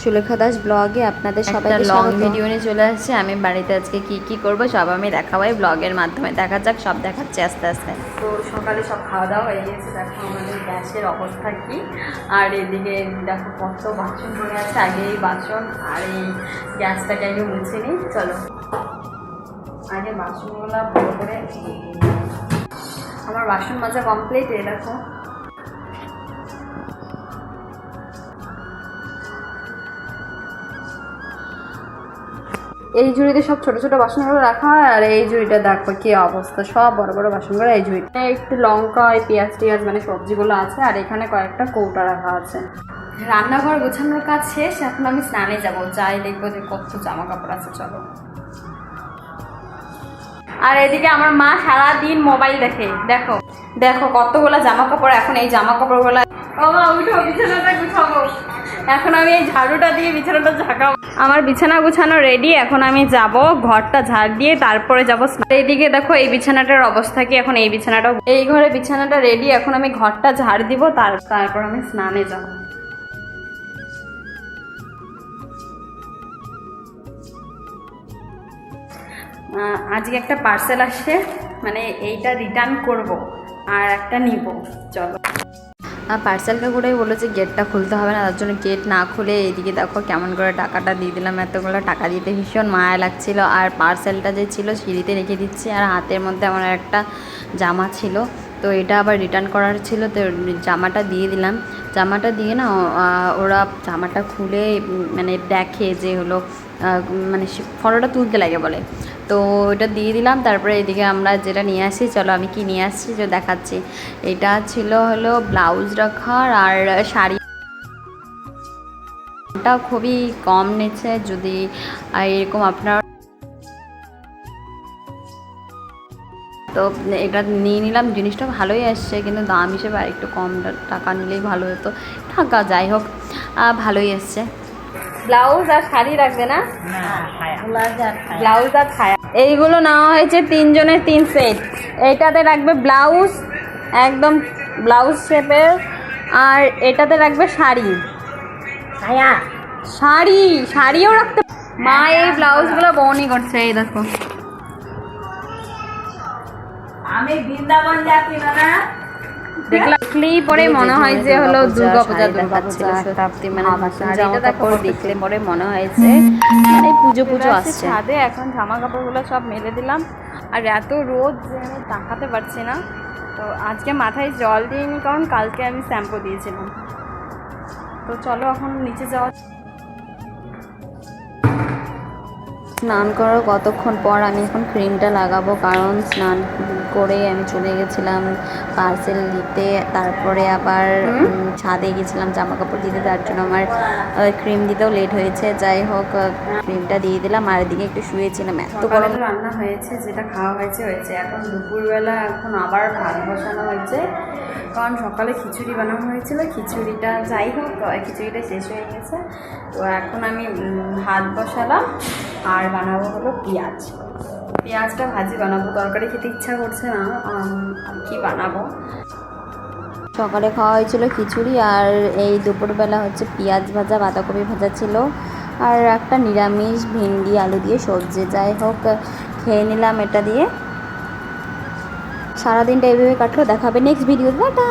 সুলেখা দাস ব্লগে আপনাদের সবাইকে লং স্বাগত। ভিডিও নিয়ে চলে আসছে। আমি বাড়িতে আজকে কি করব সব আমি দেখাবো এই ব্লগের মাধ্যমে। দেখা যাক, সব দেখাচ্ছি আস্তে আস্তে। তো সকালে সব খাওয়া দাওয়া হয়ে গেছে। দেখো আমাদের গ্যাসের অবস্থা কি, আর এদিকে দেখো কত বাসন পড়ে আছে। আগে এই বাসন আর এই গ্যাসটাকে আগে মুছে নিই। চলো আগে বাসনগুলো ভালো করে। আমার বাসন মাজা কমপ্লিট। এই দেখো এই ঝুড়িতে সব ছোট ছোট বাসনগুলো রাখা হয়, আর এই ঝুড়িটা দেখো কি অবস্থা, সব বড় বড় বাসনগুলো এই ঝুড়িটা। একটু লঙ্কা, পেঁয়াজ টিয়াজ মানে সবজিগুলো আছে, আর এখানে কয়েকটা কৌটা রাখা আছে। রান্নাঘর গোছানোর কাজ শেষ। এখন আমি স্নানে যাবো, যাই দেখবো যে কত জামা কাপড় আছে। চলো। আর এদিকে আমার মা সারাদিন মোবাইল দেখে। দেখো দেখো কতগুলো জামা কাপড়। এখন এই জামা কাপড়গুলো উঠো, বিছানাটা গুছাবো। এখন আমি এই ঝাড়ুটা দিয়ে বিছানাটা ঝাঁকাবো। আমার বিছানা গুছানো রেডি। এখন আমি যাব ঘরটা ঝাড় দিয়ে, তারপরে যাবো। এইদিকে দেখো এই বিছানাটার অবস্থা কি। এখন এই বিছানাটা, এই ঘরে বিছানাটা রেডি। এখন আমি ঘরটা ঝাড় দিব, তারপর আমি স্নানে যাব। আজকে একটা পার্সেল আসছে, মানে এইটা রিটার্ন করব আর একটা নিব। চলো। পার্সেলটা করে বললো যে গেটটা খুলতে হবে না, তার জন্য গেট না খুলে এইদিকে দেখো কেমন করে টাকাটা দিয়ে দিলাম। এতগুলো টাকা দিতে ভীষণ মায়া লাগছিল। আর পার্সেলটা যে ছিল সিঁড়িতে রেখে দিচ্ছি, আর হাতের মধ্যে আমার একটা জামা ছিল, তো এটা আবার রিটার্ন করার ছিল, তো জামাটা দিয়ে দিলাম। জামাটা দিয়ে না ওরা জামাটা খুলে মানে দেখে যে হলো মানে ফটোটা তুলতে লাগে বলে, তো ওটা দিয়ে দিলাম। তারপরে এদিকে আমরা যেটা নিয়ে আসি, চলো আমি কি নিয়ে আসছি যে দেখাচ্ছি। এটা ছিল হলো ব্লাউজ রাখার আর শাড়ি। এটা খুবই কম নিচ্ছে, যদি এরকম আপনার, তো এটা নিয়ে নিলাম। জিনিসটা ভালোই আসছে, কিন্তু দাম হিসেবে আর একটু কম টাকা নিলেই ভালো হতো। টাকা যাই হোক, ভালোই আসছে। ব্লাউজ আর শাড়ি রাখবে না? ব্লাউজ আর ছায়া এইগুলো নেওয়া হয়েছে 3 জনের 3 সেট। এইটাতে রাখবে ব্লাউজ, একদম ব্লাউজ শেপের, আর এটাতে রাখবে শাড়ি। শাড়িও রাখতে। মা এই ব্লাউজগুলো বউনি করছে। এই দেখো আমি বৃন্দাবন যাচ্ছি না, দেখলেই পরে মনে হয় যে হলো দুর্গাপূজা জামা কাপড় দেখলে পরে মনে হয় যে মানে পুজো আসছে। ছাদে এখন জামা কাপড়গুলো সব মেলে দিলাম, আর এত রোদ যে আমি তাকাতে পারছি না। তো আজকে মাথায় জল দিইনি, কারণ কালকে আমি শ্যাম্পু দিয়েছিলাম। তো চলো এখন নিচে যাওয়া। স্নান করার কতক্ষণ পর আমি এখন ক্রিমটা লাগাবো, কারণ স্নান করে আমি চলে গেছিলাম পার্সেল দিতে, তারপরে আবার ছাদে গেছিলাম জামা কাপড় দিতে, তার জন্য আমার ক্রিম দিতেও লেট হয়েছে। যাই হোক, ক্রিমটা দিয়ে দিলাম। আর এদিকে একটু শুয়েছিলাম। এত গরম রান্না হয়েছে, যেটা খাওয়া হয়েছে। এখন দুপুরবেলা এখন আবার ভাত বসানো হয়েছে, কারণ সকালে খিচুড়ি বানানো হয়েছিল। খিচুড়িটা যাই হোক, খিচুড়িটা শেষ হয়ে গেছে। তো এখন আমি ভাত বসালাম, আর বানাবো হলো পেঁয়াজটা ভাজি বানাবো। তরকারি খেতে ইচ্ছা করছে না, কি বানাবো। সকালে খাওয়া হয়েছিল খিচুড়ি, আর এই দুপুরবেলা হচ্ছে পেঁয়াজ ভাজা, বাঁধাকপি ভাজা ছিল, আর একটা নিরামিষ ভেন্ডি আলু দিয়ে সবজি। যাই হোক, খেয়ে নিলাম এটা দিয়ে। সারাদিনটা এইভাবে কাটলো। দেখা হবে নেক্সট ভিডিও। টাটা।